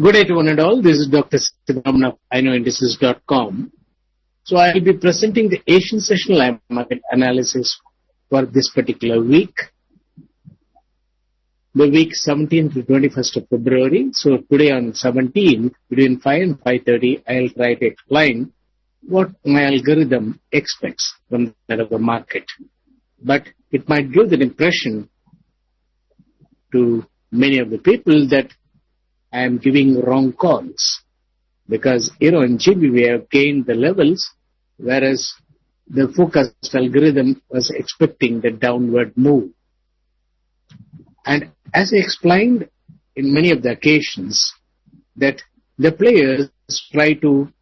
Good day to one and all. This is Dr. Sivaraman of envisaged.com. So I will be presenting the Asian sessional live market analysis for this particular week, the week 17th to 21st of February. So today on 17th, between 5 and 5:30, I'll try to explain what my algorithm expects from that of the market. But it might give the impression to many of the people that I am giving wrong calls because, in GB we have gained the levels, whereas the forecast algorithm was expecting the downward move. And as I explained in many of the occasions, that the players try to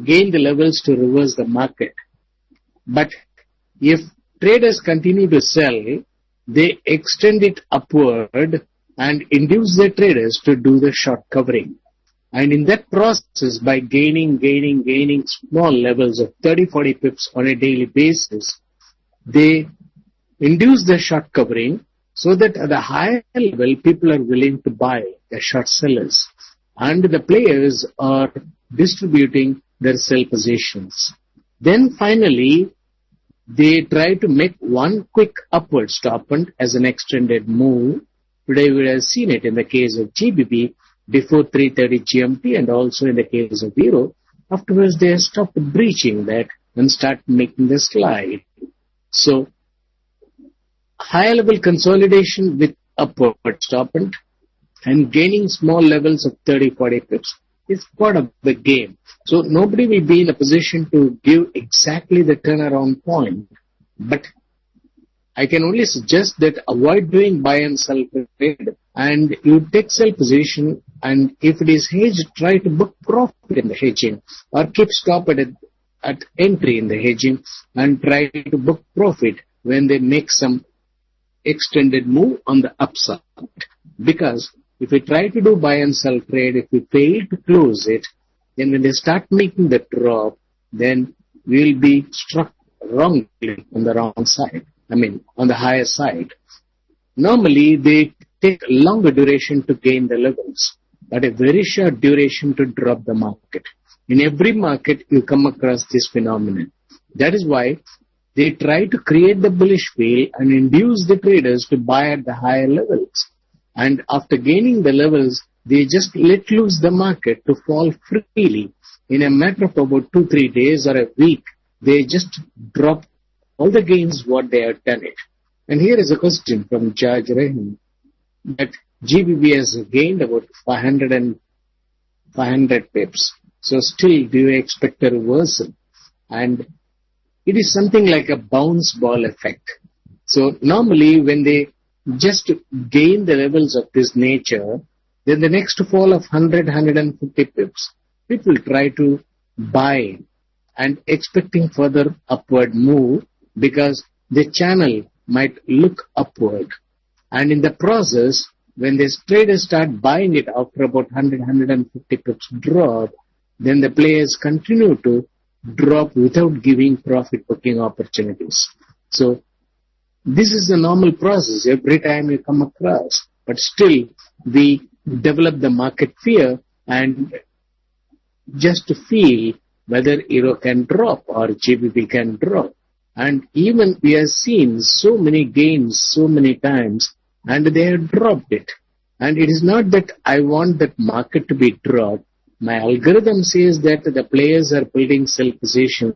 gain the levels to reverse the market. But if traders continue to sell, they extend it upward and induce the traders to do the short covering. And in that process, by gaining small levels of 30-40 pips on a daily basis, they induce the short covering so that at the higher level, people are willing to buy, the short sellers. And the players are distributing their sell positions. Then finally, they try to make one quick upward stop and as an extended move. Today we have seen it in the case of GBP before 3:30 GMT and also in the case of Euro. Afterwards they stopped breaching that and start making the slide. So high level consolidation with upward stop and gaining small levels of 30-40 pips is part of the game. So nobody will be in a position to give exactly the turnaround point, but I can only suggest that avoid doing buy and sell trade and you take sell position, and if it is hedged, try to book profit in the hedging or keep stop at entry in the hedging and try to book profit when they make some extended move on the upside. Because if we try to do buy and sell trade, if we fail to close it, then when they start making the drop, then we will be struck wrongly on the wrong side. On the higher side. Normally, they take longer duration to gain the levels, but a very short duration to drop the market. In every market, you come across this phenomenon. That is why they try to create the bullish wheel and induce the traders to buy at the higher levels. And after gaining the levels, they just let loose the market to fall freely. In a matter of about 2-3 days or a week, they just drop all the gains what they have done it. And here is a question from Judge Rahim that GBP has gained about 500 pips. So still do you expect a reversal? And it is something like a bounce ball effect. So normally when they just gain the levels of this nature, then the next fall of 150 pips, people try to buy and expecting further upward move, because the channel might look upward. And in the process, when the traders start buying it after about 150 pips drop, then the players continue to drop without giving profit booking opportunities. So this is the normal process every time you come across. But still, we develop the market fear and just to feel whether Euro can drop or GBP can drop. And even we have seen so many gains so many times and they have dropped it. And it is not that I want that market to be dropped. My algorithm says that the players are building sell positions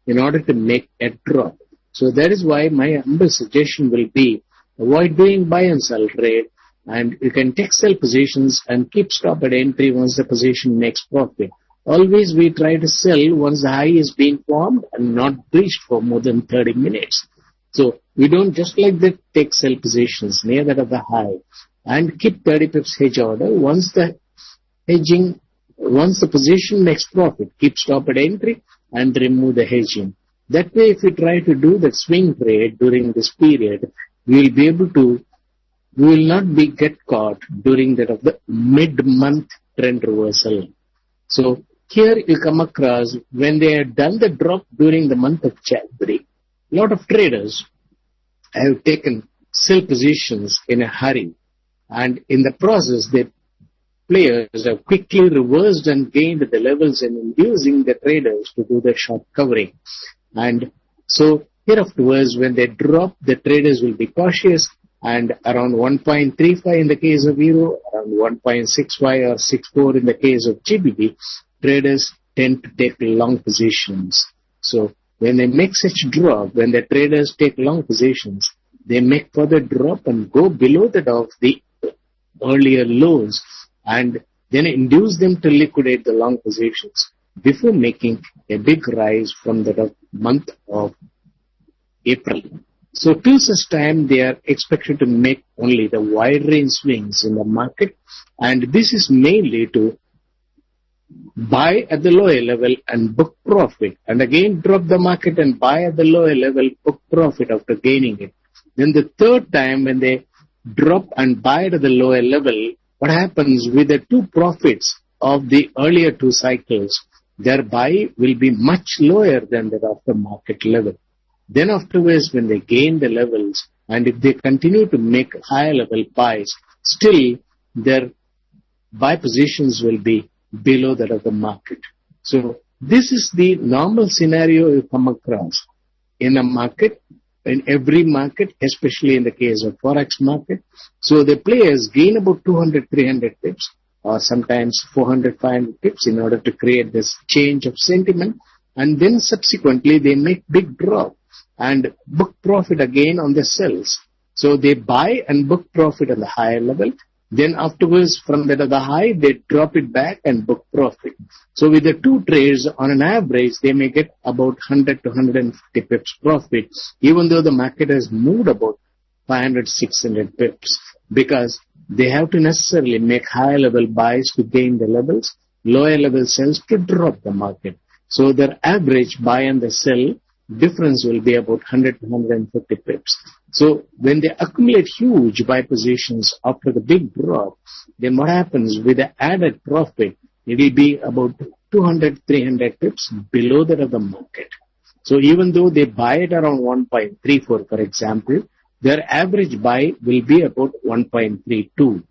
in order to make a drop. So that is why my humble suggestion will be avoid doing buy and sell trade, and you can take sell positions and keep stop at entry once the position makes profit. Always we try to sell once the high is being formed and not breached for more than 30 minutes. So we don't just like that take sell positions near that of the high and keep 30 pips hedge order. Once the position makes profit, keep stop at entry and remove the hedging. That way if we try to do that swing trade during this period, we will not be get caught during that of the mid-month trend reversal. So here you come across when they had done the drop during the month of January, a lot of traders have taken sell positions in a hurry, and in the process they players have quickly reversed and gained the levels and inducing the traders to do the short covering. And so here afterwards, when they drop, the traders will be cautious, and around 1.35 in the case of Euro, around 1.65 or 64 in the case of GBP, traders tend to take long positions. So when they make such drop, when the traders take long positions, they make further drop and go below that of the earlier lows, and then induce them to liquidate the long positions before making a big rise from the month of April. So till such time, they are expected to make only the wide range swings in the market, and this is mainly to buy at the lower level and book profit, and again drop the market and buy at the lower level, book profit after gaining it. Then the third time, when they drop and buy at the lower level, what happens with the two profits of the earlier two cycles? Their buy will be much lower than that of the market level. Then afterwards, when they gain the levels, and if they continue to make higher level buys, still their buy positions will be below that of the market. So this is the normal scenario you come across in a market, in every market, especially in the case of Forex market. So the players gain about 200, 300 pips, or sometimes 400, 500 pips in order to create this change of sentiment. And then subsequently they make big drop and book profit again on the sells. So they buy and book profit on the higher level. Then afterwards, from that of the high, they drop it back and book profit. So with the two trades, on an average, they may get about 100 to 150 pips profit, even though the market has moved about 500, 600 pips, because they have to necessarily make higher level buys to gain the levels, lower level sells to drop the market. So their average buy and the sell difference will be about 100 to 150 pips. So when they accumulate huge buy positions after the big drop, then what happens with the added profit? It will be about 200, 300 pips below that of the market. So even though they buy it around 1.34, for example, their average buy will be about 1.32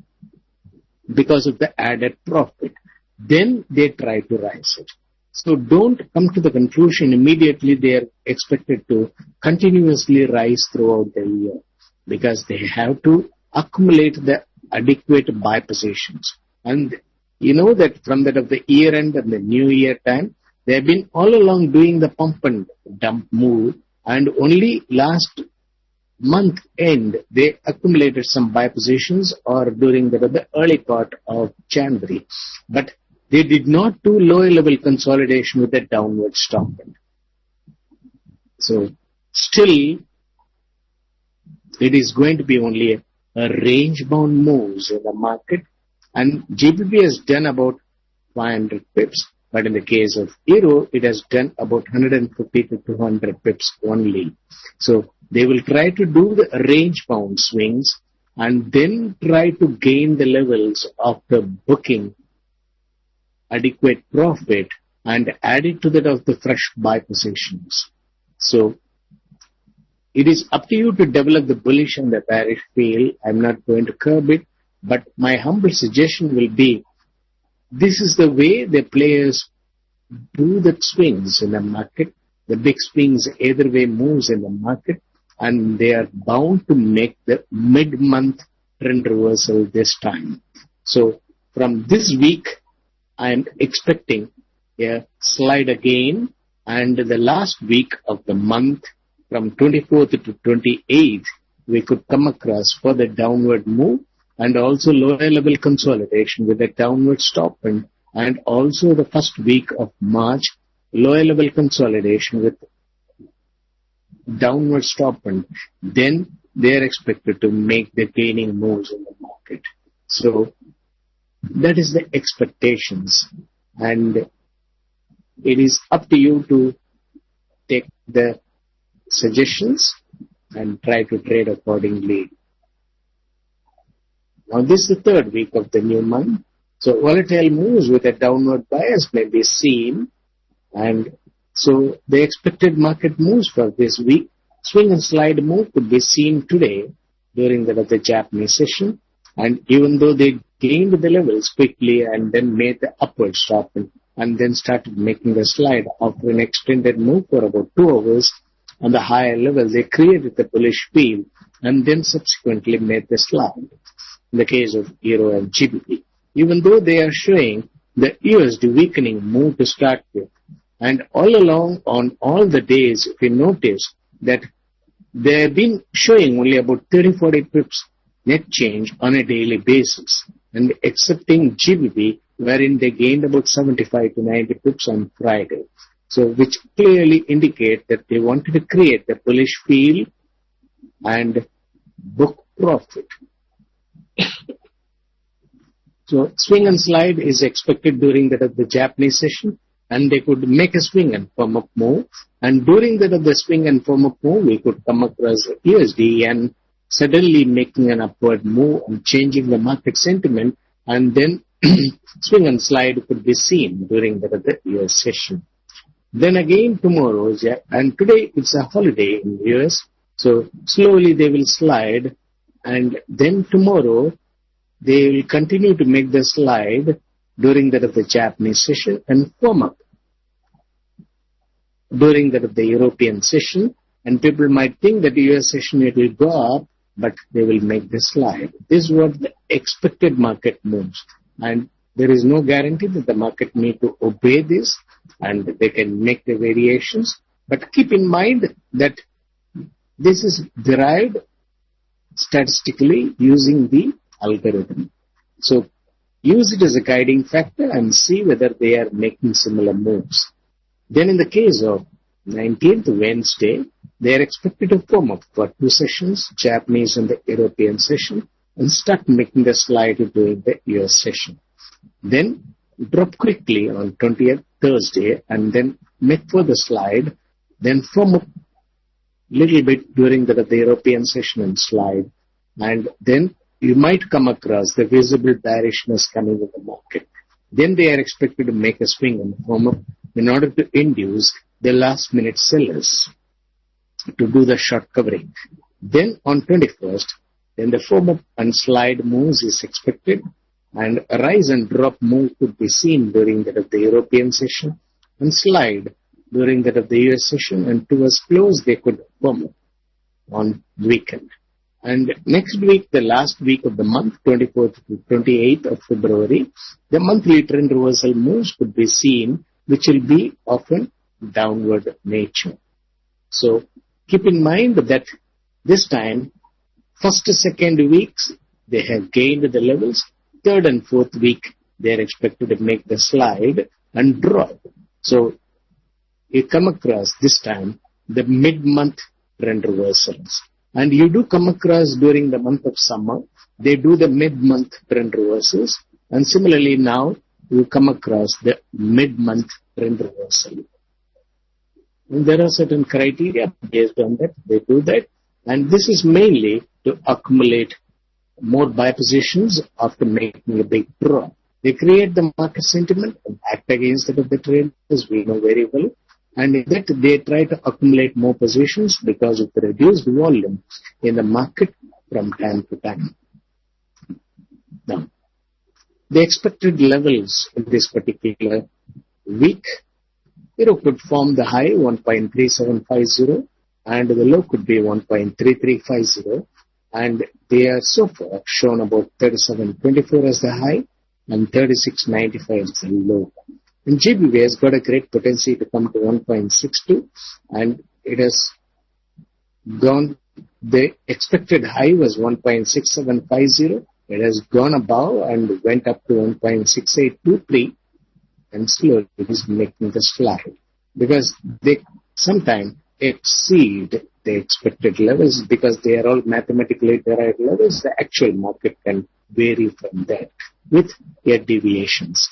because of the added profit. Then they try to rise it. So don't come to the conclusion immediately they are expected to continuously rise throughout the year, because they have to accumulate the adequate buy positions. And you know that from that of the year end and the new year time, they have been all along doing the pump and dump move, and only last month end they accumulated some buy positions, or during the early part of January. But they did not do lower level consolidation with a downward stop. So still it is going to be only a range bound moves in the market, and GBP has done about 500 pips, but in the case of Euro it has done about 150 to 200 pips only. So they will try to do the range bound swings and then try to gain the levels after booking adequate profit and add it to that of the fresh buy positions. So it is up to you to develop the bullish and the bearish feel. I'm not going to curb it, but my humble suggestion will be, this is the way the players do the swings in the market. The big swings either way moves in the market, and they are bound to make the mid-month trend reversal this time. So from this week, I am expecting a slide again, and the last week of the month from 24th to 28th, we could come across further downward move and also lower level consolidation with a downward stop, and also the first week of March, lower level consolidation with downward stop, and then they are expected to make the gaining moves in the market. So that is the expectations, and it is up to you to take the suggestions and try to trade accordingly. Now this is the third week of the new month, so volatile moves with a downward bias may be seen, and so the expected market moves for this week, swing and slide move could be seen today during the Japanese session. And even though they gained the levels quickly and then made the upward stop and then started making the slide after an extended move for about 2 hours on the higher level. They created the bullish field and then subsequently made the slide. In the case of Euro and GBP, even though they are showing the USD weakening move to start with, and all along on all the days, if you notice that they have been showing only about 30-40 pips net change on a daily basis, and excepting GBP, wherein they gained about 75 to 90 pips on Friday. So, which clearly indicate that they wanted to create the bullish field and book profit. So, swing and slide is expected during that of the Japanese session, and they could make a swing and firm up move. And during that of the swing and firm up move, we could come across USD and suddenly making an upward move and changing the market sentiment, and then swing and slide could be seen during that of the US session. Then again tomorrow, and today it's a holiday in the US, so slowly they will slide, and then tomorrow they will continue to make the slide during that of the Japanese session and firm up during that of the European session. And people might think that the US session it will go up, but they will make the slide. This is what the expected market moves. And there is no guarantee that the market need to obey this, and they can make the variations. But keep in mind that this is derived statistically using the algorithm. So use it as a guiding factor and see whether they are making similar moves. Then in the case of 19th Wednesday, they are expected to form up for 2 sessions, Japanese and the European session, and start making the slide during the US session. Then drop quickly on 20th Thursday and then make further slide, then form up little bit during the European session and slide, and then you might come across the visible bearishness coming in the market. Then they are expected to make a swing and form up in order to induce the last minute sellers to do the short covering. Then on 21st, then the form up and slide moves is expected, and a rise and drop move could be seen during that of the European session and slide during that of the US session, and towards close they could form up on weekend. And next week, the last week of the month, 24th to 28th of February, the monthly trend reversal moves could be seen, which will be often downward nature. So keep in mind that this time, first to second weeks, they have gained the levels. Third and fourth week, they are expected to make the slide and drop. So you come across this time the mid-month trend reversals. And you do come across during the month of summer, they do the mid-month trend reversals. And similarly now, you come across the mid-month trend reversal. And there are certain criteria based on that. They do that. And this is mainly to accumulate more buy positions after making a big drop. They create the market sentiment and act against it of the trade, as we know very well. And in that, they try to accumulate more positions because of the reduced volume in the market from time to time. Now, the expected levels in this particular week, Euro could form the high 1.3750 and the low could be 1.3350, and they are so far shown about 37.24 as the high and 36.95 as the low. And GBP has got a great potential to come to 1.62, and it has gone, the expected high was 1.6750. It has gone above and went up to 1.6823, and slowly it is making the slide because they sometimes exceed the expected levels because they are all mathematically derived levels. The actual market can vary from that with their deviations.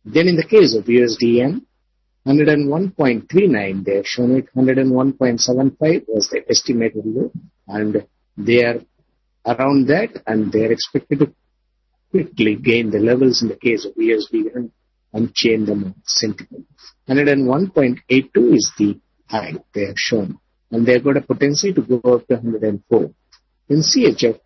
Then in the case of USDN, 101.39, they have shown it 101.75 was the estimated low, and they are around that, and they are expected to quickly gain the levels in the case of USDN and change the sentiment. 101.82 is the high they have shown, and they have got a potential to go up to 104. In CHF,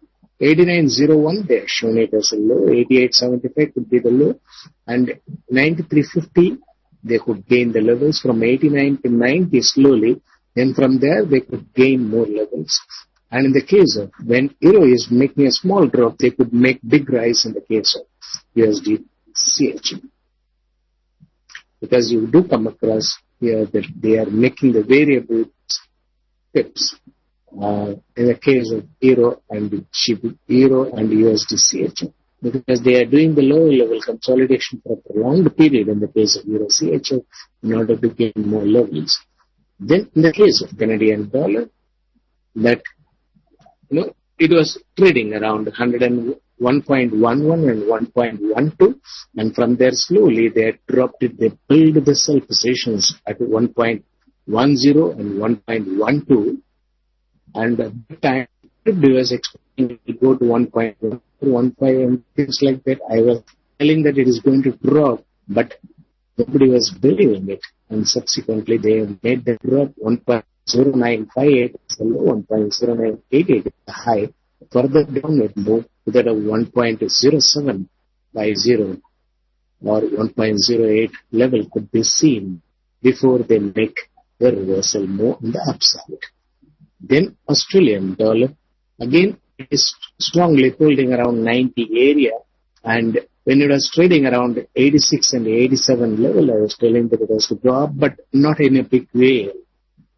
89.01, they have shown it as a low. 88.75 could be the low. And 93.50, they could gain the levels from 89 to 90 slowly. Then from there, they could gain more levels. And in the case of when Euro is making a small drop, they could make big rise in the case of USD CH. Because you do come across here that they are making the variable pips in the case of Euro and USD CH. Because they are doing the lower level consolidation for a prolonged period in the case of Euro CH in order to gain more levels. Then in the case of Canadian dollar, that it was trading around 101.11 and 1.12, and from there slowly they had dropped it. They built the sell positions at 1.10 and 1.12, and at the time it was expecting to go to 1.15 and things like that. I was telling that it is going to drop, but nobody was believing it, and subsequently they made the drop. 1.0958 is the low, 1.0988 is the high. Further downward move to that of 1.0750 or 1.08 level could be seen before they make the reversal move on the upside. Then Australian dollar, again it is strongly holding around 90 area, and when it was trading around 86 and 87 level, I was telling that it was to go up, but not in a big way,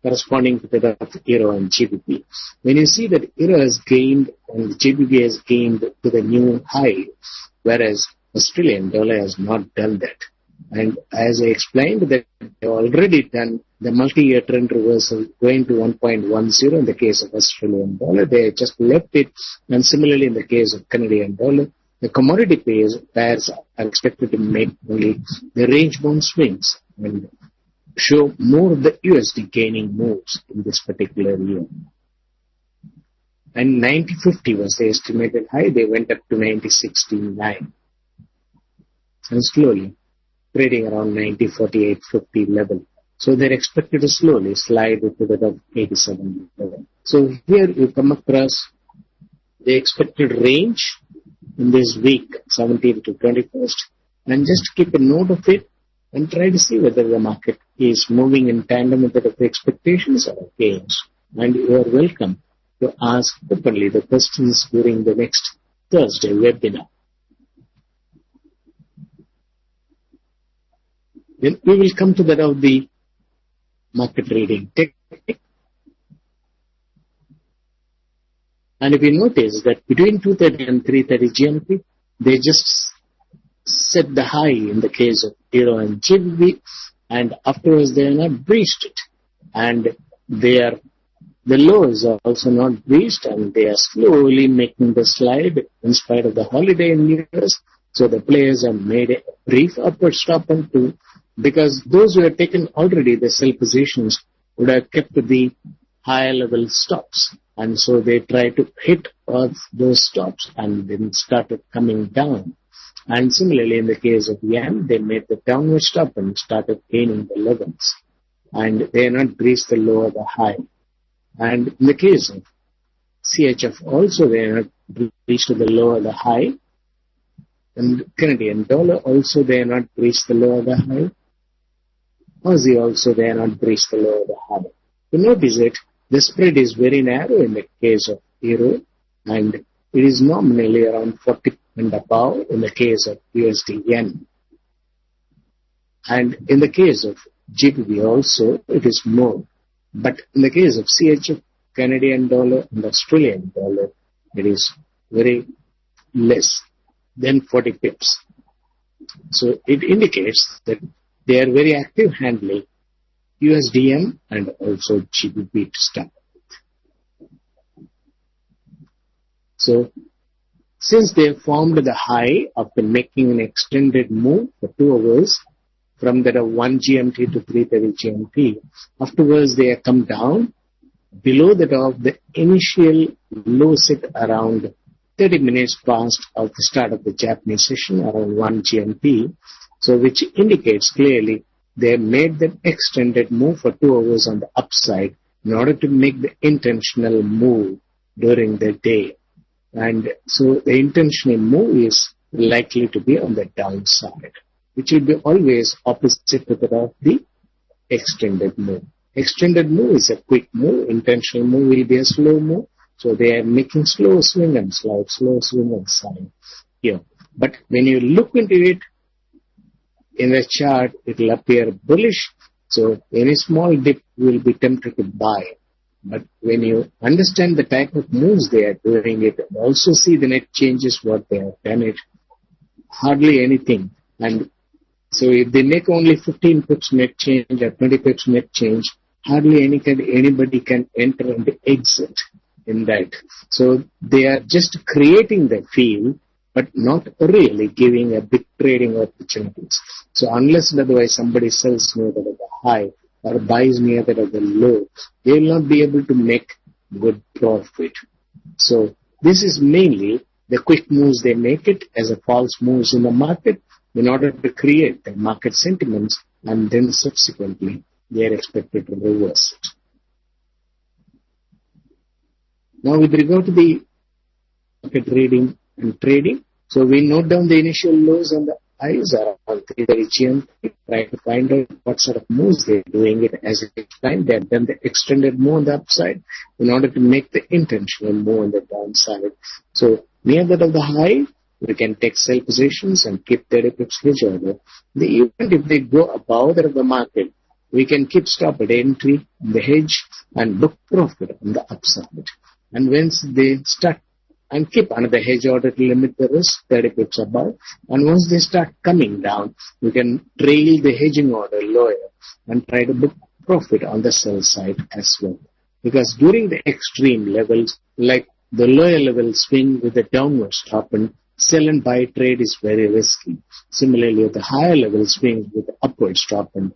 corresponding to the Euro and GBP. When you see that Euro has gained and GBP has gained to the new high, whereas Australian dollar has not done that. And as I explained, that they already done the multi-year trend reversal going to 1.10 in the case of Australian dollar. They just left it. And similarly in the case of Canadian dollar, the commodity pairs are expected to make only the range-bound swings and show more of the USD gaining moves in this particular year. And 90.50 was the estimated high. They went up to 90.69. And slowly trading around 90.48.50 level. So they're expected to slowly slide to the 87 level. So here you come across the expected range in this week, 17th to 21st, and just keep a note of it and try to see whether the market is moving in tandem with the expectations or gains. And you are welcome to ask openly the questions during the next Thursday webinar. Then we will come to that of the market trading technique. And if you notice that between 2:30 and 3:30 GMT, they just set the high in the case of Euro and GBP, and afterwards they are not breached it. And the lows are also not breached, and they are slowly making the slide in spite of the holiday in New Year's. So the players have made a brief upward stop on two, because those who have taken already the sell positions would have kept the higher level stops. And so they try to hit off those stops and then started coming down. And similarly in the case of yen, they made the downward stop and started gaining the levels. And they have not breached the low or the high. And in the case of CHF also, they have not breached the low or the high. And Canadian dollar also, they have not breached the low or the high. Aussie also, they have not breached the low or the high. You notice it, the spread is very narrow in the case of Euro, and it is nominally around 40 and above in the case of USD yen. And in the case of GBP also, it is more. But in the case of CHF, Canadian dollar and Australian dollar, it is very less than 40 pips. So it indicates that they are very active handling USDM and also GBP to start with. So since they formed the high after making an extended move for 2 hours from that of 1 GMT to 3:30 GMT, afterwards they have come down below that of the initial low set around 30 minutes past of the start of the Japanese session around 1 GMT. So which indicates clearly they made the extended move for 2 hours on the upside in order to make the intentional move during the day. And so the intentional move is likely to be on the downside, which will be always opposite to that of the extended move. Extended move is a quick move. Intentional move will be a slow move. So they are making slow swing and slide, slow swing and slide here. But when you look into it in the chart, it will appear bullish. So any small dip will be tempted to buy. But when you understand the type of moves they are doing it, and also see the net changes what they have done it, hardly anything. And so if they make only 15 pips net change or 20 pips net change, hardly anybody can enter and exit in that. So they are just creating the field, but not really giving a big trading opportunities. So unless and otherwise somebody sells near that at the high or buys near that at the low, they will not be able to make good profit. So this is mainly the quick moves they make it as a false moves in the market in order to create the market sentiments, and then subsequently they are expected to reverse it. Now with regard to the market reading and trading, so we note down the initial lows and the highs around 3:30 GMT, try to find out what sort of moves they are doing it as a time. They have done the extended move on the upside in order to make the intentional move on the downside. So near that of the high, we can take sell positions and keep 30 pips hedge order. Even if they go above that of the market, we can keep stop at entry on the hedge and book profit on the upside. And once they start and keep another hedge order to limit the risk 30 pips above. And once they start coming down, you can trail the hedging order lower and try to book profit on the sell side as well. Because during the extreme levels, like the lower level swing with the downward stop and sell and buy trade is very risky. Similarly, the higher level swing with the upward stop and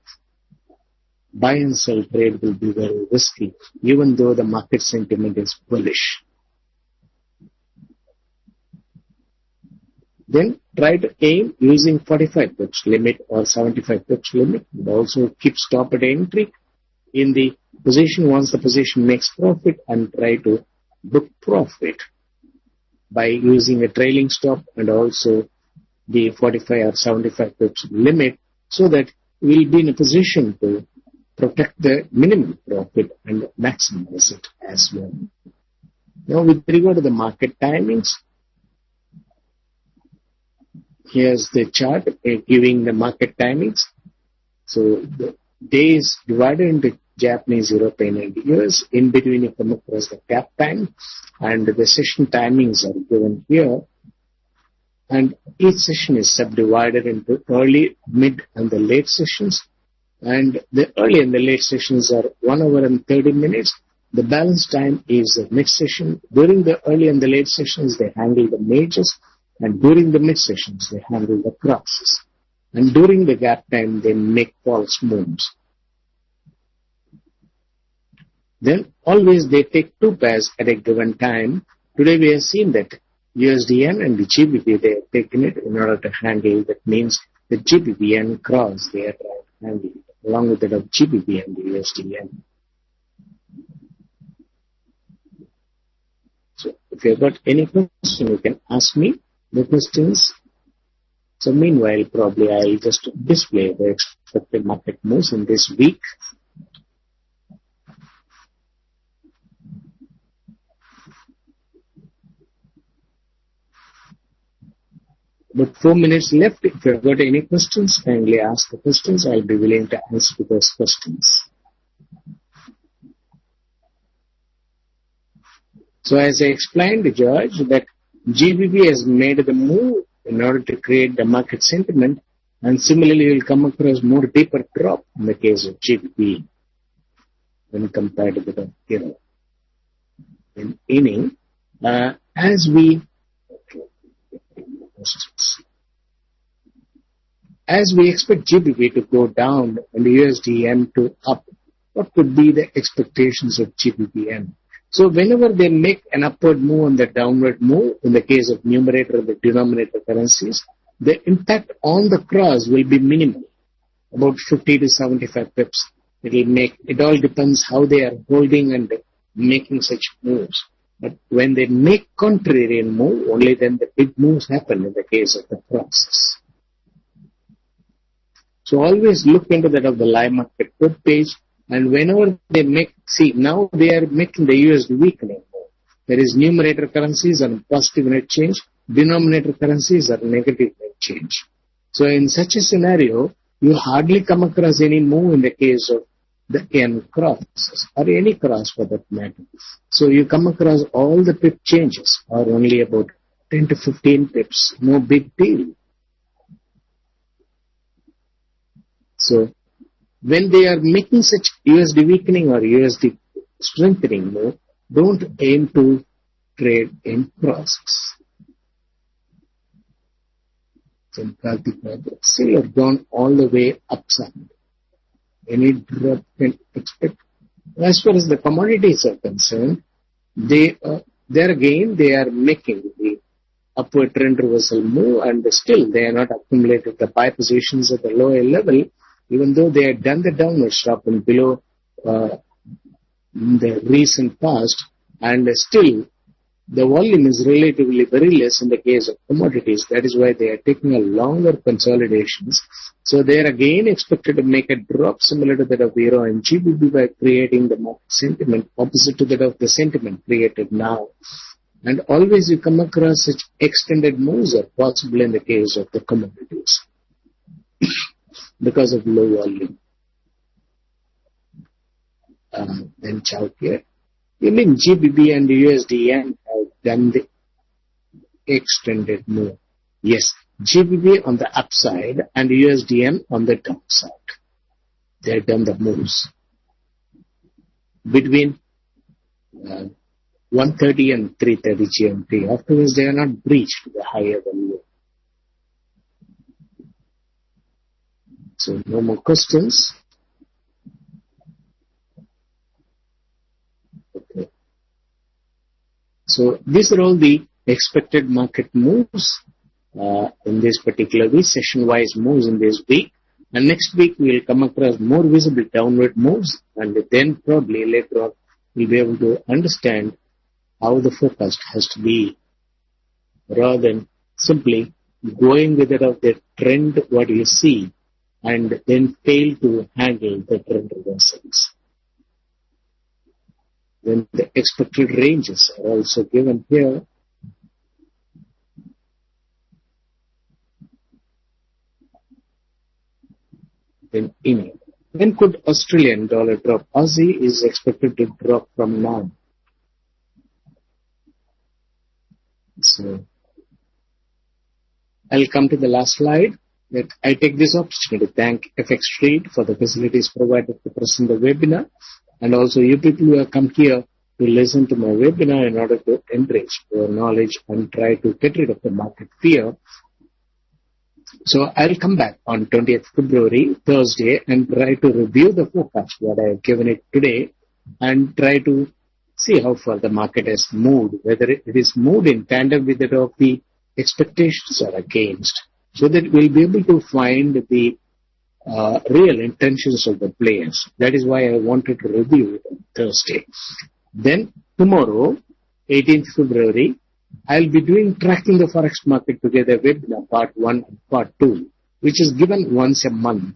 buy and sell trade will be very risky, even though the market sentiment is bullish. Then try to aim using 45 pips limit or 75 pips limit, and also keep stop at entry in the position once the position makes profit, and try to book profit by using a trailing stop and also the 45 or 75 pips limit, so that we'll be in a position to protect the minimum profit and maximize it as well. Now with regard to the market timings, here's the chart giving the market timings. So the day is divided into Japanese, European and US. In between you come across the gap time, and the session timings are given here. And each session is subdivided into early, mid and the late sessions. And the early and the late sessions are 1 hour and 30 minutes. The balance time is the mid session. During the early and the late sessions, they handle the majors. And during the mid sessions, they handle the crosses. And during the gap time, they make false moves. Then always they take two pairs at a given time. Today we have seen that USDN and the GBP, they have taken it in order to handle. That means the GBP cross, they are trying to handle it, along with that of GBP and the USDN. So if you've got any question, you can ask me the questions. So meanwhile, probably I'll just display the expected market moves in this week. But 4 minutes left. If you've got any questions, kindly ask the questions. I'll be willing to answer those questions. So as I explained, George, that GBP has made the move in order to create the market sentiment, and similarly you will come across more deeper drop in the case of GBP when compared to the euro. In inning, as we expect GBP to go down and the USDM to up, what could be the expectations of GBPM? So whenever they make an upward move and the downward move, in the case of numerator and the denominator currencies, the impact on the cross will be minimal, about 50 to 75 pips. It all depends how they are holding and making such moves. But when they make contrarian move, only then the big moves happen in the case of the process. So always look into that of the live market web page, and whenever they make, see now they are making the USD weakening move. There is numerator currencies are positive net change, denominator currencies are negative net change. So in such a scenario, you hardly come across any move in the case of the N crosses or any cross for that matter. So you come across all the pip changes are only about 10 to 15 pips, no big deal. So when they are making such USD weakening or USD strengthening move, don't aim to trade in crosses. Still have gone all the way upside. Any drop can expect. As far as the commodities are concerned, they are making the upward trend reversal move, and still they are not accumulated the buy positions at the lower level, even though they had done the downward dropping below in the recent past, and still the volume is relatively very less in the case of commodities. That is why they are taking a longer consolidations. So they are again expected to make a drop similar to that of Euro and GBP by creating the market sentiment opposite to that of the sentiment created now. And always you come across such extended moves are possible in the case of the commodities because of low volume. Then chart here. Even GBP and USD have done the extended move. Yes, GBP on the upside and USDN on the downside. They have done the moves between 130 and 330 GMT. Afterwards, they are not breached the higher value. So, no more questions. Okay. So, these are all the expected market moves in this particular week, session-wise moves in this week. And next week, we will come across more visible downward moves, and then probably later on, we'll be able to understand how the forecast has to be, rather than simply going with it of the trend, what you see, and then fail to handle the trend reversals. Then the expected ranges are also given here. Then India. When could Australian dollar drop? Aussie is expected to drop from now. So, I'll come to the last slide. That I take this opportunity to thank FX Trade for the facilities provided to present the webinar, and also you people who have come here to listen to my webinar in order to enrich your knowledge and try to get rid of the market fear. So I'll come back on 20th February, Thursday, and try to review the forecast what I have given it today, and try to see how far the market has moved, whether it is moved in tandem with that of the expectations or against, so that we'll be able to find the real intentions of the players. That is why I wanted to review it on Thursday. Then tomorrow, 18th February, I'll be doing Tracking the Forex Market Together webinar part 1 and part 2, which is given once a month.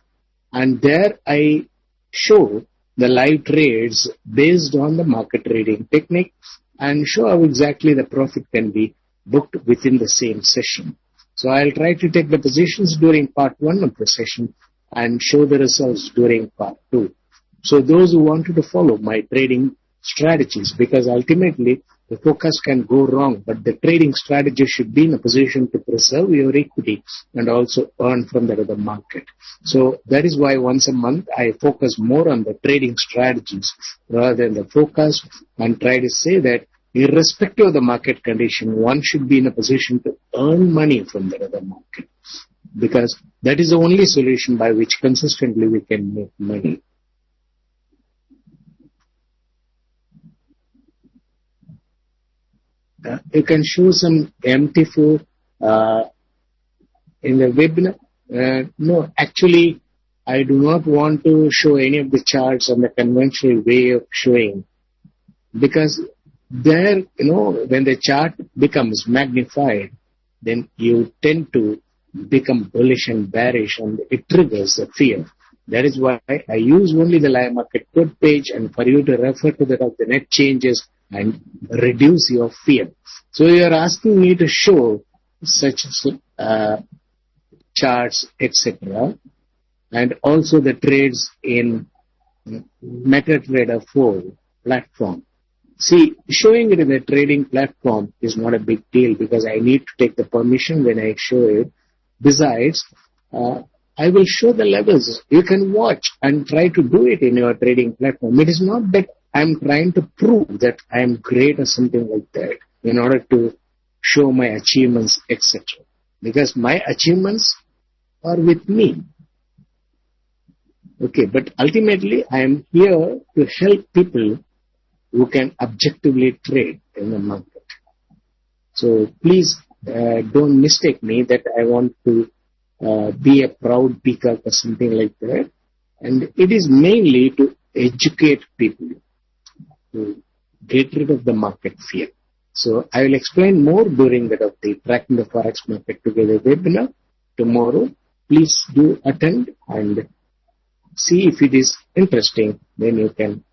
And there I show the live trades based on the market trading technique and show how exactly the profit can be booked within the same session. So I'll try to take the positions during part 1 of the session and show the results during part 2. So those who wanted to follow my trading strategies, because ultimately the forecast can go wrong, but the trading strategy should be in a position to preserve your equity and also earn from that other market. So that is why once a month I focus more on the trading strategies rather than the forecast, and try to say that irrespective of the market condition, one should be in a position to earn money from that other market, because that is the only solution by which consistently we can make money. You can show some MT4 in the webinar. No, actually, I do not want to show any of the charts on the conventional way of showing, because There, when the chart becomes magnified, then you tend to become bullish and bearish, and it triggers the fear. That is why I use only the live market code page, and for you to refer to that of the net changes and reduce your fear. So you are asking me to show such charts, etc., and also the trades in MetaTrader 4 platform. See, showing it in a trading platform is not a big deal because I need to take the permission when I show it. Besides, I will show the levels. You can watch and try to do it in your trading platform. It is not that I'm trying to prove that I am great or something like that in order to show my achievements, etc. Because my achievements are with me. Okay, but ultimately I am here to help people who can objectively trade in the market. So please don't mistake me that I want to be a proud peacock or something like that. And it is mainly to educate people to get rid of the market fear. So I will explain more during that of the Tracking the Forex Market Together webinar tomorrow. Please do attend and see if it is interesting. Then you can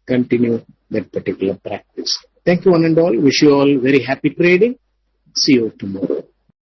continue that particular practice. Thank you one and all. Wish you all very happy trading. See you tomorrow.